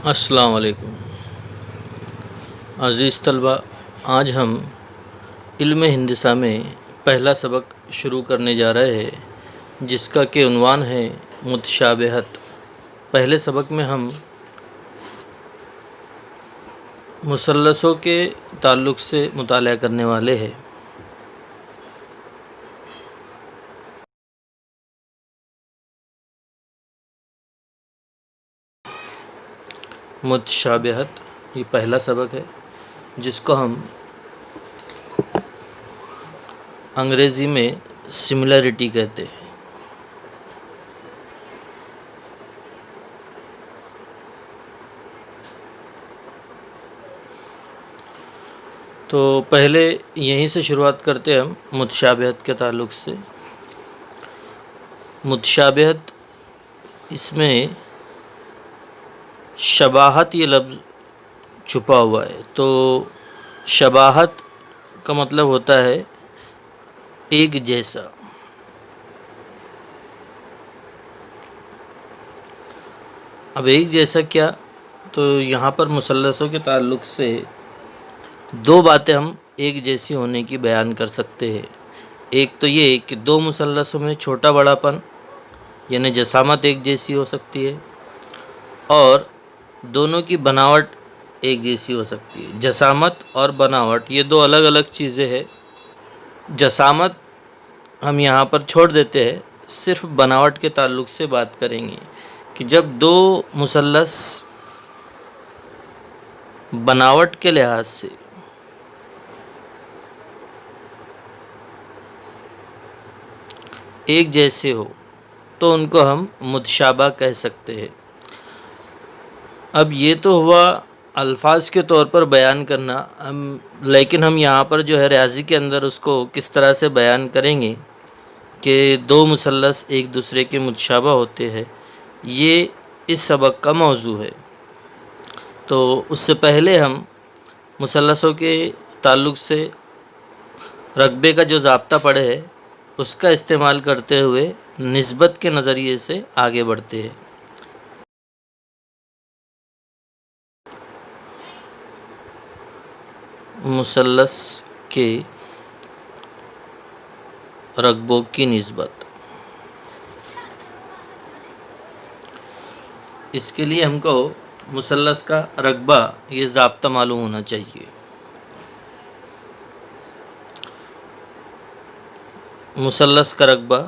السلام علیکم عزیز طلبہ، آج ہم علم ہندسہ میں پہلا سبق شروع کرنے جا رہے ہیں جس کا کہ عنوان ہے متشابہت۔ پہلے سبق میں ہم مثلثوں کے تعلق سے مطالعہ کرنے والے ہیں۔ متشابہت یہ پہلا سبق ہے جس کو ہم انگریزی میں سملیرٹی کہتے ہیں۔ تو پہلے یہیں سے شروعات کرتے ہیں ہم متشابہت کے تعلق سے۔ متشابہت، اس میں شباہت یہ لفظ چھپا ہوا ہے۔ تو شباہت کا مطلب ہوتا ہے ایک جیسا۔ اب ایک جیسا کیا؟ تو یہاں پر مثلثوں کے تعلق سے دو باتیں ہم ایک جیسی ہونے کی بیان کر سکتے ہیں۔ ایک تو یہ کہ دو مثلثوں میں چھوٹا بڑا پن یعنی جسامت ایک جیسی ہو سکتی ہے، اور دونوں کی بناوٹ ایک جیسی ہو سکتی ہے۔ جسامت اور بناوٹ یہ دو الگ الگ چیزیں ہیں۔ جسامت ہم یہاں پر چھوڑ دیتے ہیں، صرف بناوٹ کے تعلق سے بات کریں گے کہ جب دو مثلث بناوٹ کے لحاظ سے ایک جیسے ہو تو ان کو ہم متشابہ کہہ سکتے ہیں۔ اب یہ تو ہوا الفاظ کے طور پر بیان کرنا، لیکن ہم یہاں پر جو ہے ریاضی کے اندر اس کو کس طرح سے بیان کریں گے کہ دو مثلث ایک دوسرے کے متشابہ ہوتے ہیں، یہ اس سبق کا موضوع ہے۔ تو اس سے پہلے ہم مثلثوں کے تعلق سے رقبے کا جو ضابطہ پڑھے ہے اس کا استعمال کرتے ہوئے نسبت کے نظریے سے آگے بڑھتے ہیں۔ مثلث کے رقبوں کی نسبت، اس کے لیے ہم کو مثلث کا رقبہ یہ ضابطہ معلوم ہونا چاہیے۔ مثلث کا رقبہ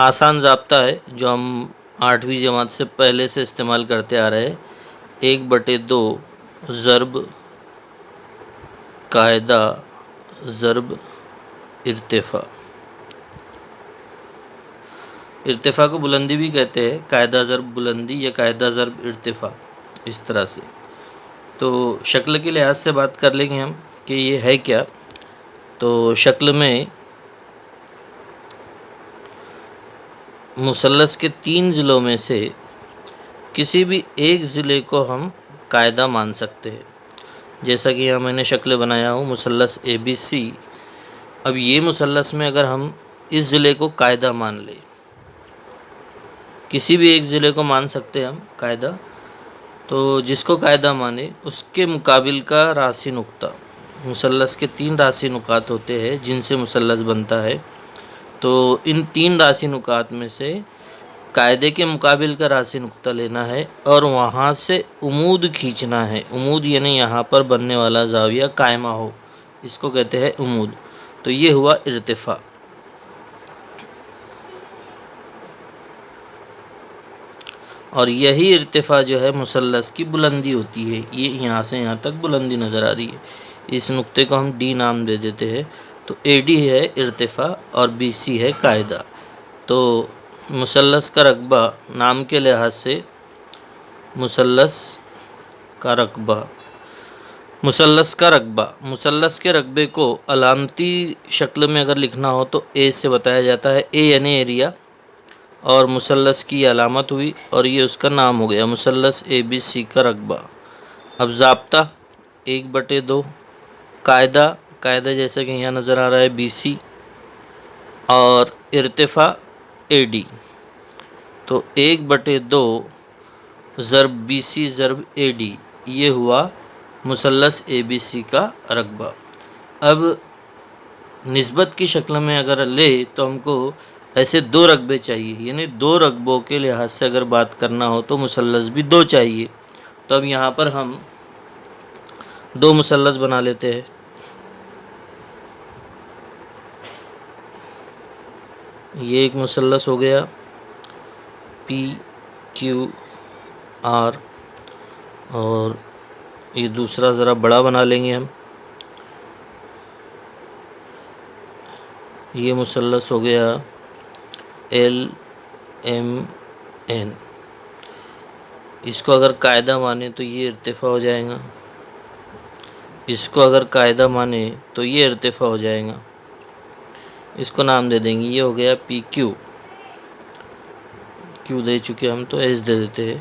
آسان ضابطہ ہے جو ہم 8ویں جماعت سے پہلے سے استعمال کرتے آ رہے ہیں۔ 1/2 ضرب قاعدہ ضرب ارتفاع۔ ارتفاع کو بلندی بھی کہتے ہیں، قاعدہ ضرب بلندی یا قاعدہ ضرب ارتفاع، اس طرح سے۔ تو شکل کے لحاظ سے بات کر لیں گے ہم کہ یہ ہے کیا۔ تو شکل میں مثلث کے 3 ضلعوں میں سے کسی بھی ایک ضلع کو ہم قاعدہ مان سکتے ہیں۔ جیسا کہ یہاں میں نے شکل بنایا ہوں مثلث ABC۔ اب یہ مثلث میں اگر ہم اس ضلع کو قاعدہ مان لیں، کسی بھی ایک ضلع کو مان سکتے ہیں ہم قاعدہ، تو جس کو قاعدہ مانے اس کے مقابل کا راسی نقطہ، مثلث کے 3 راسی نقاط ہوتے ہیں جن سے مثلث بنتا ہے، تو ان 3 راسی نقاط میں سے قاعدے کے مقابل کا راسی نقطہ لینا ہے اور وہاں سے عمود کھینچنا ہے۔ عمود یعنی یہاں پر بننے والا زاویہ قائمہ ہو، اس کو کہتے ہیں عمود۔ تو یہ ہوا ارتفاع۔ اور یہی ارتفاع جو ہے مثلث کی بلندی ہوتی ہے۔ یہ یہاں سے یہاں تک بلندی نظر آ رہی ہے، اس نقطے کو ہم D نام دے دیتے ہیں۔ تو AD ہے ارتفاع اور BC ہے قاعدہ۔ تو مثلث کا رقبہ نام کے لحاظ سے مثلث کا رقبہ مثلث کے رقبے کو علامتی شکل میں اگر لکھنا ہو تو A سے بتایا جاتا ہے۔ A یعنی ایریا، اور مثلث کی علامت ہوئی اور یہ اس کا نام ہو گیا مثلث ABC کا رقبہ۔ اب ضابطہ 1/2 قاعدہ جیسا کہ یہاں نظر آ رہا ہے BC، اور ارتفاع AD۔ تو 1/2 ضرب بی سی ضرب اے ڈی، یہ ہوا مثلث اے بی سی کا رقبہ۔ اب نسبت کی شکل میں اگر لے تو ہم کو ایسے دو رقبے چاہیے، یعنی دو رقبوں کے لحاظ سے اگر بات کرنا ہو تو مثلث بھی دو چاہیے۔ تو اب یہاں پر ہم دو مثلث بنا لیتے ہیں۔ یہ ایک مثلث ہو گیا پی کیو آر، اور یہ دوسرا ذرا بڑا بنا لیں گے ہم، یہ مثلث ہو گیا ایل ایم این۔ اس کو اگر قاعدہ مانے تو یہ ارتفاع ہو جائے گا، اس کو اگر قاعدہ مانے تو یہ ارتفاع ہو جائے گا۔ اس کو نام دے دیں گے، یہ ہو گیا پی کیو، کیو دے چکے ہم تو ایس دے دیتے ہیں،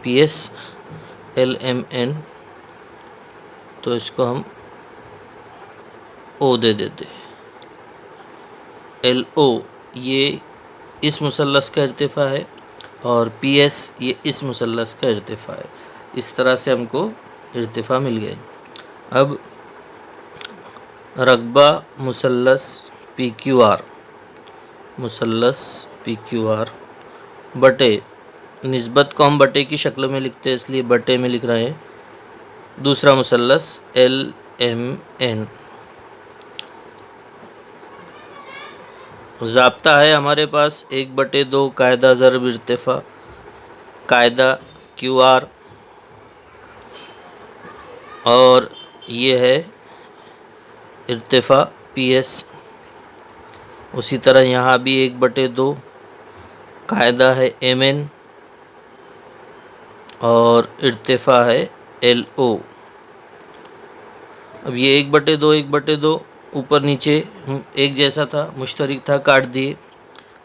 P S L M N, تو اس کو ہم او دے دیتے ہیں، ایل او یہ اس مثلث کا ارتفاع ہے، اور پی ایس یہ اس مثلث کا ارتفاع ہے۔ اس طرح سے ہم کو ارتفاع مل گئے۔ اب رقبہ مثلث پی کیو آر، مثلث پی کیو آر بٹے، نسبت کو ہم بٹے کی شکل میں لکھتے ہیں اس لیے بٹے میں لکھ رہے ہیں، دوسرا مثلث ایل ایم این۔ ضابطہ ہے ہمارے پاس 1/2 قاعدہ ضرب ارتفاع، قاعدہ کیو آر، اور یہ ہے ارتفاع پی ایس۔ اسی طرح یہاں بھی 1/2 قاعدہ ہے ایم این، اور ارتفاع ہے ایل او۔ اب یہ 1/2 اوپر نیچے ایک جیسا تھا، مشترک تھا، کاٹ دیے،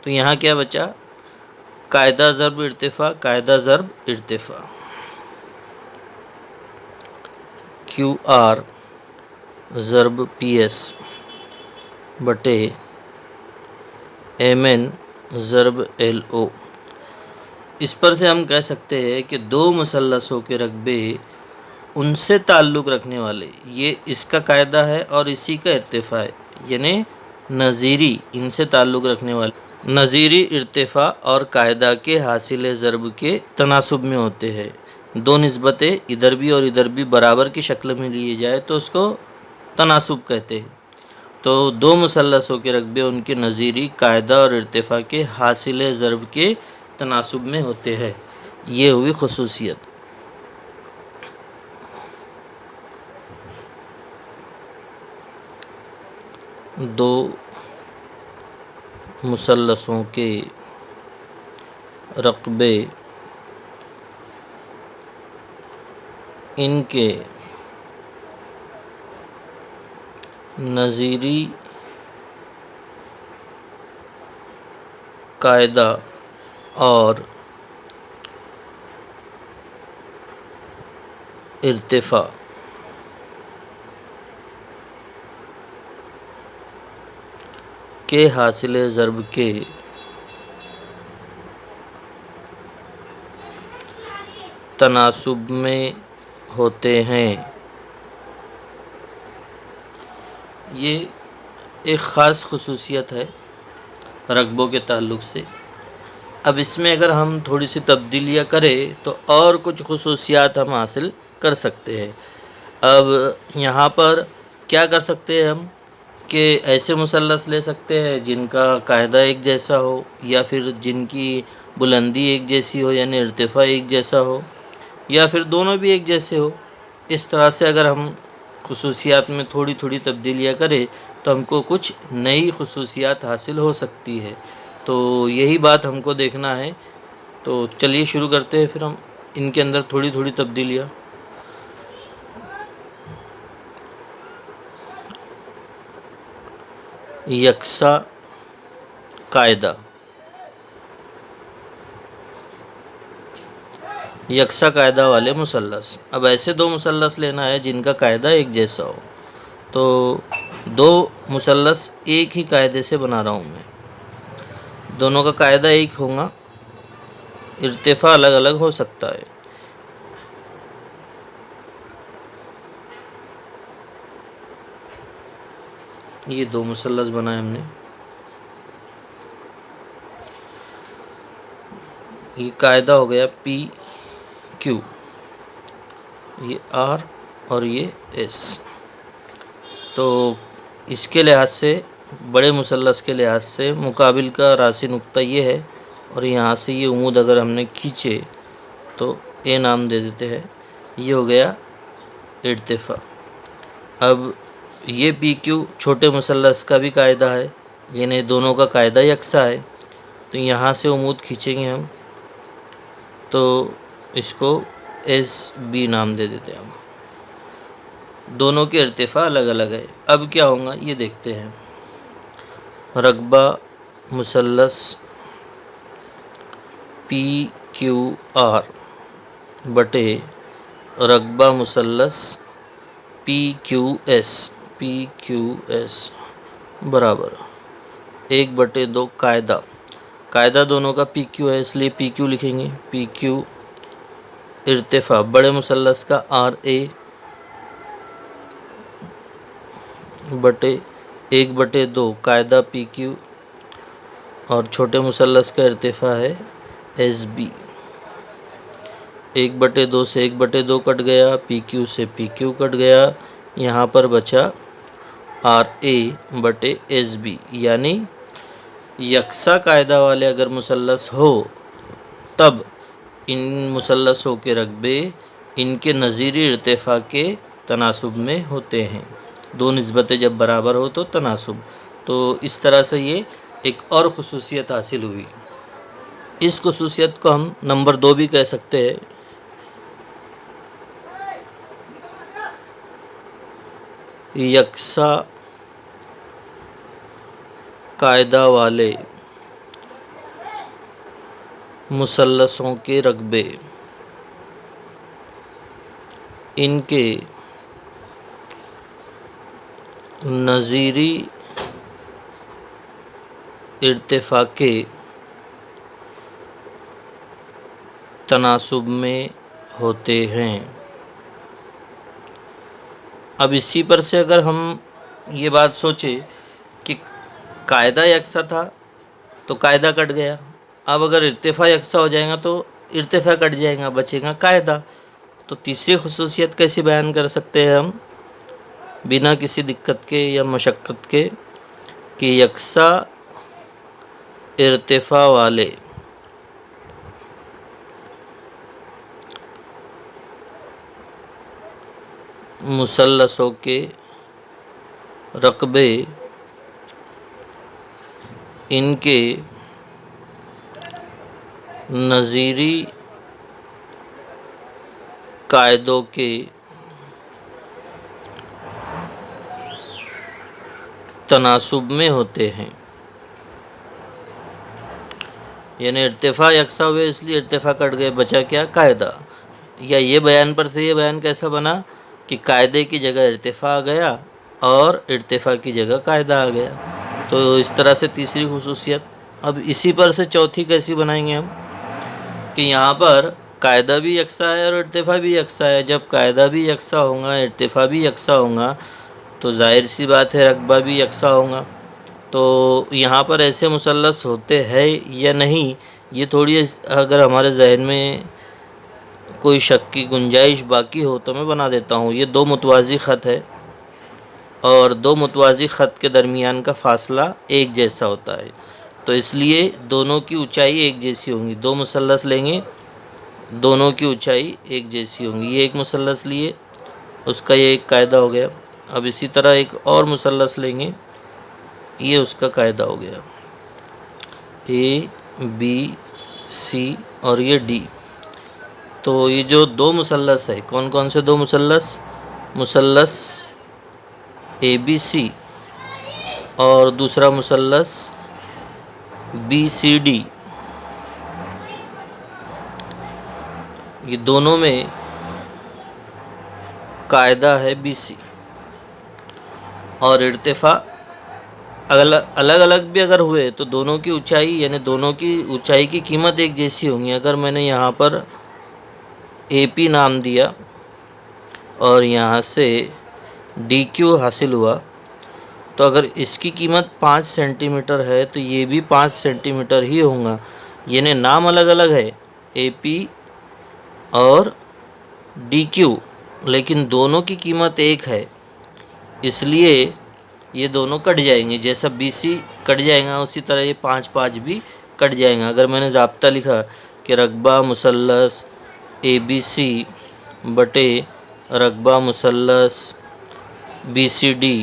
تو یہاں کیا بچا؟ قاعدہ ضرب ارتفاع، قاعدہ ضرب ارتفاع، کیو آر ضرب پی ایس بٹے ایم این ضرب ایل او۔ اس پر سے ہم کہہ سکتے ہیں کہ دو مثلثوں کے رقبے ان سے تعلق رکھنے والے، یہ اس کا قاعدہ ہے اور اسی کا ارتفاع ہے، یعنی نظیری، ان سے تعلق رکھنے والے نظیری ارتفاع اور قاعدہ کے حاصل ضرب کے تناسب میں ہوتے ہیں۔ دو نسبتیں ادھر بھی اور ادھر بھی برابر کی شکل میں لیے جائے تو اس کو تناسب کہتے ہیں۔ تو دو مثلثوں کے رقبے ان کے نظیری قاعدہ اور ارتفاع کے حاصل ضرب کے تناسب میں ہوتے ہیں، یہ ہوئی خصوصیت۔ دو مثلثوں کے رقبے ان کے نظیری قاعدہ اور ارتفاع کے حاصل ضرب کے تناسب میں ہوتے ہیں۔ یہ ایک خاص خصوصیت ہے رقبوں کے تعلق سے۔ اب اس میں اگر ہم تھوڑی سی تبدیلیاں کریں تو اور کچھ خصوصیات ہم حاصل کر سکتے ہیں۔ اب یہاں پر کیا کر سکتے ہیں ہم کہ ایسے مثلث لے سکتے ہیں جن کا قاعدہ ایک جیسا ہو، یا پھر جن کی بلندی ایک جیسی ہو، یعنی ارتفاع ایک جیسا ہو، یا پھر دونوں بھی ایک جیسے ہو۔ اس طرح سے اگر ہم خصوصیات میں تھوڑی تھوڑی تبدیلیاں کریں تو ہم کو کچھ نئی خصوصیات حاصل ہو سکتی ہے۔ تو یہی بات ہم کو دیکھنا ہے۔ تو چلیے شروع کرتے ہیں پھر ہم ان کے اندر تھوڑی تھوڑی تبدیلیاں۔ یکساں قاعدہ، یکساں قاعدہ والے مثلث۔ اب ایسے دو مثلث لینا ہے جن کا قاعدہ ایک جیسا ہو۔ تو دو مثلث ایک ہی قاعدے سے بنا رہا ہوں میں، دونوں کا قاعدہ ایک ہوگا، ارتفاع الگ الگ ہو سکتا ہے۔ یہ دو مثلث بنائے ہم نے، یہ قاعدہ ہو گیا پی کیو، یہ آر اور یہ ایس۔ تو اس کے لحاظ سے، بڑے مثلث کے لحاظ سے مقابل کا راسی نقطہ یہ ہے، اور یہاں سے یہ عمود اگر ہم نے کھینچے تو اے نام دے دیتے ہیں، یہ ہو گیا ارتفاع۔ اب یہ پی کیو چھوٹے مثلث کا بھی قاعدہ ہے، یعنی دونوں کا قاعدہ یکساں ہے، تو یہاں سے عمود کھینچیں گے ہم تو اس کو ایس بی نام دے دیتے ہیں ہم۔ دونوں کے ارتفاع الگ الگ ہے۔ اب کیا ہوگا یہ دیکھتے ہیں۔ رقبہ مثلث پی کیو آر بٹے رقبہ مثلث پی کیو ایس برابر 1/2 قاعدہ۔ قاعدہ دونوں کا پی کیو ہے، اس لیے پی کیو لکھیں گے، پی کیو ارتفاع بڑے مثلث کا آر اے بٹے 1/2 قاعدہ پی کیو، اور چھوٹے مثلث کا ارتفاع ہے ایس بی۔ 1/2 سے 1/2 کٹ گیا، پی کیو سے پی کیو کٹ گیا، یہاں پر بچا آر اے بٹے ایس بی، یعنی یکساں قاعدہ والے اگر مثلث ہو تب ان مثلثوں کے رقبے ان کے نظیری ارتفاع کے تناسب میں ہوتے ہیں۔ دو نسبتیں جب برابر ہو تو تناسب، تو اس طرح سے یہ ایک اور خصوصیت حاصل ہوئی۔ اس خصوصیت کو ہم نمبر 2 بھی کہہ سکتے ہیں۔ یکساں قاعدہ والے مثلثوں کے رقبے ان کے نظیری ارتفاع کے تناسب میں ہوتے ہیں۔ اب اسی پر سے اگر ہم یہ بات سوچیں کہ قاعدہ یکساں تھا تو قاعدہ کٹ گیا، اب اگر ارتفاع یکساں ہو جائے گا تو ارتفاع کٹ جائے گا، بچے گا قاعدہ۔ تو تیسری خصوصیت کیسے بیان کر سکتے ہیں ہم بنا کسی دقت کے یا مشقت کے، کہ یکساں ارتفاع والے مثلثوں کے رقبے ان کے نظیری قاعدوں کے تناسب میں ہوتے ہیں۔ یعنی ارتفاع یکساں ہوئے اس لیے ارتفاع کٹ گئے، بچا کیا قاعدہ۔ یا یہ بیان پر سے یہ بیان کیسا بنا کہ قاعدے کی جگہ ارتفاع آ گیا اور ارتفاع کی جگہ قاعدہ آ گیا، تو اس طرح سے تیسری خصوصیت۔ اب اسی پر سے چوتھی کیسی بنائیں گے ہم کہ یہاں پر قاعدہ بھی یکساں ہے اور ارتفاع بھی یکساں ہے۔ جب قاعدہ بھی یکساں ہوگا، ارتفاع بھی یکساں ہوگا تو ظاہر سی بات ہے رقبہ بھی یکساں ہوگا۔ تو یہاں پر ایسے مثلث ہوتے ہیں یا نہیں، یہ تھوڑی اگر ہمارے ذہن میں کوئی شک کی گنجائش باقی ہو تو میں بنا دیتا ہوں۔ یہ 2 متوازی خط ہے اور 2 متوازی خط کے درمیان کا فاصلہ ایک جیسا ہوتا ہے، تو اس لیے دونوں کی اونچائی ایک جیسی ہوں گی۔ 2 مثلث لیں گے، دونوں کی اونچائی ایک جیسی ہوں گی۔ یہ ایک مثلث لیے، اس کا یہ ایک قاعدہ ہو گیا۔ اب اسی طرح ایک اور مثلث لیں گے، یہ اس کا قاعدہ ہو گیا، اے بی سی اور یہ ڈی۔ تو یہ جو 2 مثلث ہے، کون کون سے 2 مثلث؟ مثلث اے بی سی اور دوسرا مثلث بی سی ڈی، یہ دونوں میں قاعدہ ہے بی سی اور ارتفاع الگ الگ بھی اگر ہوئے تو دونوں کی اونچائی یعنی دونوں کی اونچائی کی قیمت ایک جیسی ہوں گی۔ اگر میں نے یہاں پر اے پی نام دیا اور یہاں سے ڈی کیو حاصل ہوا، تو اگر اس کی قیمت 5 سینٹی میٹر ہے تو یہ بھی 5 سینٹی میٹر ہی ہوگا، یعنی نام الگ الگ ہے اے پی اور ڈی کیو، لیکن دونوں کی قیمت ایک ہے، اس لیے یہ دونوں کٹ جائیں گے۔ جیسا بی سی کٹ جائے گا اسی طرح یہ 5 5 بھی کٹ جائیں گا۔ اگر میں نے ضابطہ لکھا کہ رقبہ مثلث اے بی سی بٹے رقبہ مثلث بی سی ڈی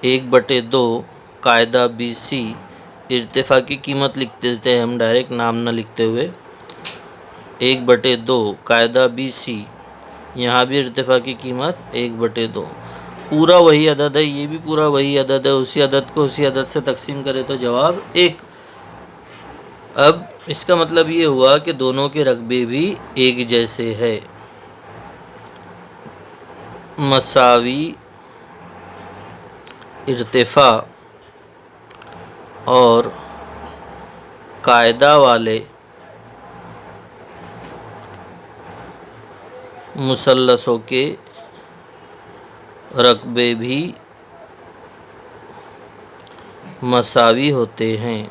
1/2 قاعدہ بی سی، ارتفاع کی قیمت لکھ دیتے ہیں ہم ڈائریکٹ نام نہ لکھتے ہوئے، 1/2 قاعدہ بی سی، یہاں بھی ارتفاع کی قیمت 1/2، پورا وہی عدد ہے، یہ بھی پورا وہی عدد ہے، اسی عدد کو اسی عدد سے تقسیم کرے تو جواب 1۔ اب اس کا مطلب یہ ہوا کہ دونوں کے رقبے بھی ایک جیسے ہے، مساوی ارتفاع اور قاعدہ والے مثلثوں کے رقبے بھی مساوی ہوتے ہیں۔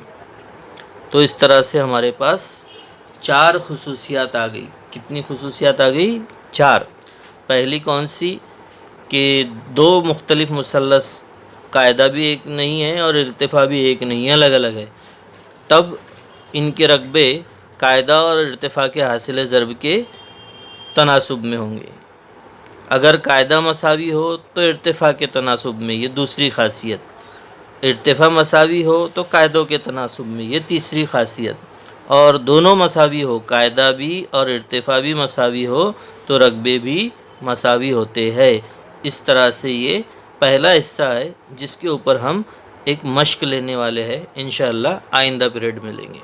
تو اس طرح سے ہمارے پاس 4 خصوصیات آ گئی۔ کتنی خصوصیات آ گئی؟ 4۔ پہلی کون سی کہ 2 مختلف مثلث قاعدہ بھی ایک نہیں ہے اور ارتفاع بھی ایک نہیں ہے، الگ الگ ہے، تب ان کے رقبے قاعدہ اور ارتفاع کے حاصل ضرب کے تناسب میں ہوں گے۔ اگر قاعدہ مساوی ہو تو ارتفاع کے تناسب میں، یہ دوسری خاصیت، ارتفاع مساوی ہو تو قاعدوں کے تناسب میں، یہ تیسری خاصیت، اور دونوں مساوی ہو، قاعدہ بھی اور ارتفاع بھی مساوی ہو تو رقبے بھی مساوی ہوتے ہیں۔ اس طرح سے یہ پہلا حصہ ہے جس کے اوپر ہم ایک مشق لینے والے ہیں، انشاءاللہ آئندہ پیریڈ میں لیں گے۔